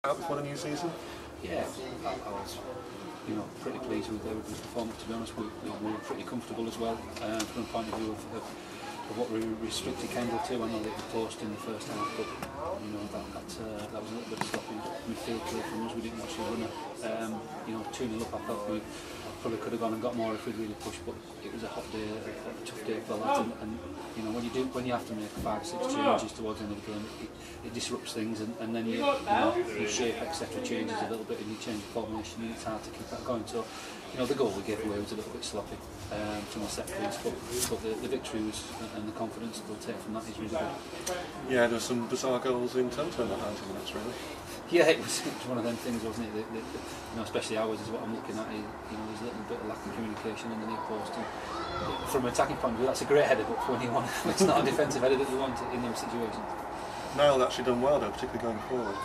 Out before the new season? Yeah, I was, pretty pleased with the performance. To be honest, we were pretty comfortable as well from the point of view of what we restricted Kendal to. I know they were forced in the first half, but that was a little bit sloppy midfield play from us. We didn't actually run it. 2-0 up. I thought we probably could have gone and got more if we'd really pushed, but it was a hot day, a tough day for lads. And when you have to make 5-6 changes towards the end of the game, it disrupts things, and then your shape etc. changes a little bit, and you change the formation, and it's hard to keep that going. So the goal we gave away was a little bit sloppy from the set piece, but the victory was, and the confidence that they'll take from that is really good. Yeah, there were some bizarre goals in total in that 90 minutes, really. Yeah, it was one of them things, wasn't it? Especially ours is what I'm looking at. There's a little bit of lack of communication in the near post. And from an attacking point of view, that's a great header, but when you want, it's not a defensive header that you want in those situations. Niall actually done well though, particularly going forward.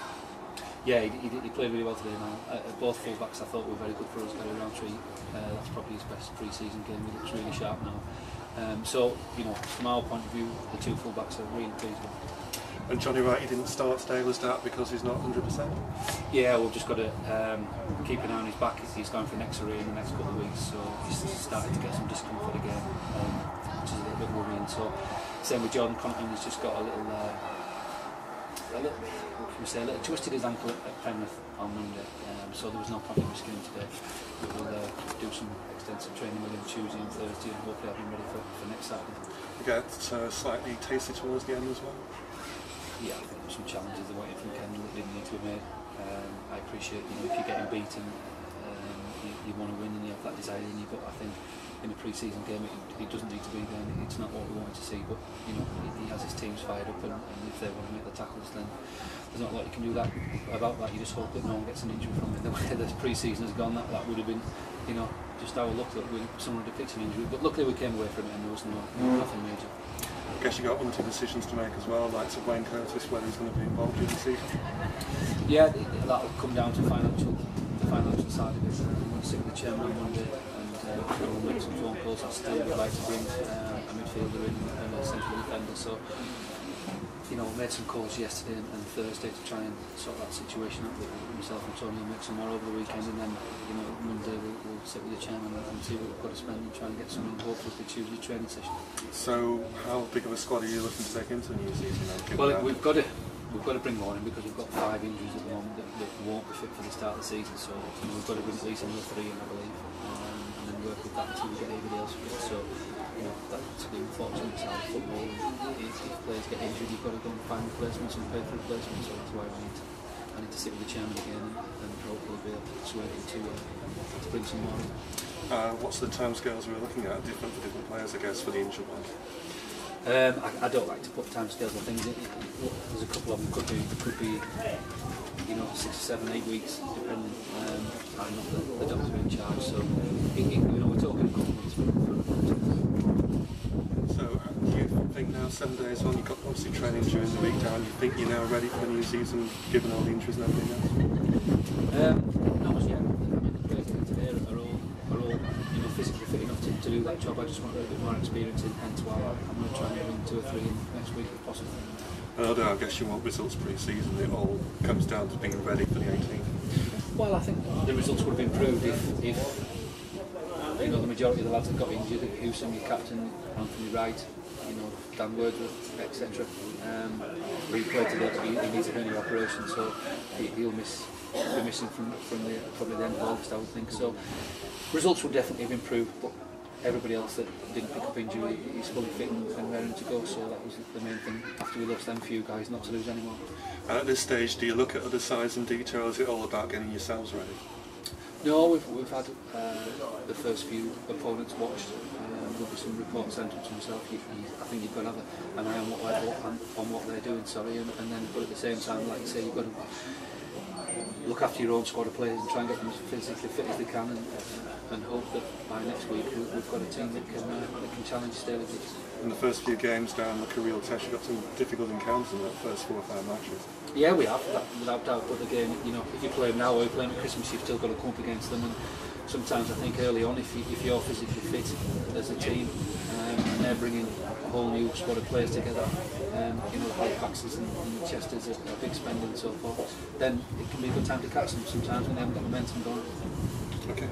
Yeah, he played really well today. Now, both full-backs I thought were very good for us. Gary Roundtree, that's probably his best pre-season game. He looks really sharp now. From our point of view, the two full-backs are really pleased with. And Johnny Wright, he didn't start today, was that because he's not 100%? Yeah, we've just got to keep an eye on his back. He's going for an X-ray in the next couple of weeks, so he's starting to get some discomfort again, which is a little bit worrying. So, same with John Compton, he's just got a little twisted his ankle at Penrith on Monday, so there was no point in risking him today. We'll do some extensive training with him Tuesday and Thursday, and hopefully have him ready for next Saturday. You get slightly tasty towards the end as well? Yeah, I think there were some challenges that went in from Kendal that didn't need to be made. I appreciate, if you're getting beaten, you want to win and you have that desire in you, but I think in a pre-season game it doesn't need to be there. It's not what we wanted to see, but he has his teams fired up, and if they want to make the tackles, then there's not a lot you can do about that. You just hope that no one gets an injury from it. The way the pre-season has gone, that would have been, just our luck that someone had picked an injury. But luckily we came away from it and there was nothing major. I guess you've got one or two decisions to make as well, like Wayne Curtis, whether he's going to be involved in the season. Yeah, that'll come down to the financial side of it. We'll sit with the chairman on Monday and we'll make some phone calls. Still would like to bring a midfielder in and a central defender. So, made some calls yesterday and Thursday to try and sort that situation out with myself and Tony. We'll make some more over the weekend, and then Monday we'll sit with the chairman and see what we've got to spend and try and get some hopefully for Tuesday training session. So how big of a squad are you looking to take into the new season then? Well, we've got to bring more in because we've got 5 injuries at the moment that won't be fit for the start of the season. So we've got to bring at least another 3 in, I believe, and then work with that until we get anybody else fit. So that's the unfortunate side of football. If players get injured, you've got to go and find replacements and pay for replacements. So that's why I need to sit with the chairman again and hopefully be able to persuade him to bring some more in. What's the timescales we're looking at, different for different players, I guess, for the injured ones? I don't like to put timescales on things. There's a couple of them could be 6, 7, 8 weeks, depending. I'm not the doctor in charge, so we're talking a couple of months. So do you think now 7 days on, you've got obviously training during the week down, you think you're now ready for the new season, given all the injuries and everything else? Not as yet. The players today are all physically fit enough to do that job. I just want a little bit more experience in, hence why I'm going to try and bring 2 or 3 in next week if possible. I guess you want results pre-season, it all comes down to being ready for the 18th. Well, I think the results would have improved if the majority of the lads that got injured, Hewson, your captain, Anthony Wright, Dan Wordsworth, etc. He played today, he needs a hernia operation, so he'll be missing from probably the end of August, I would think. So results would definitely have improved, but everybody else that didn't pick up injury is fully fit and ready to go, so that was the main thing after we lost them few guys, not to lose anymore. At this stage, do you look at other sides in detail, or is it all about getting yourselves ready? No, we've had the first few opponents watched. There'll be some reports sent to himself. I think you've got to have an eye on what they're doing, and then but at the same time, like you say, you've got to look after your own squad of players and try and get them as physically fit as they can, and hope that by next week we've got a team that can challenge Staley. In the first few games down, like a real test, you got some difficult encounters in the first 4 or 5 matches. Yeah, we have, without doubt. But again, you know, if you play them now or you play them at Christmas, you've still got to come up against them. And sometimes I think early on, if you're physically fit as a team, and they're bringing a whole new squad of players together, you know, the Halifaxes and the Chesters are big spending and so forth, then it can be a good time to catch them sometimes when they haven't got momentum going. Okay.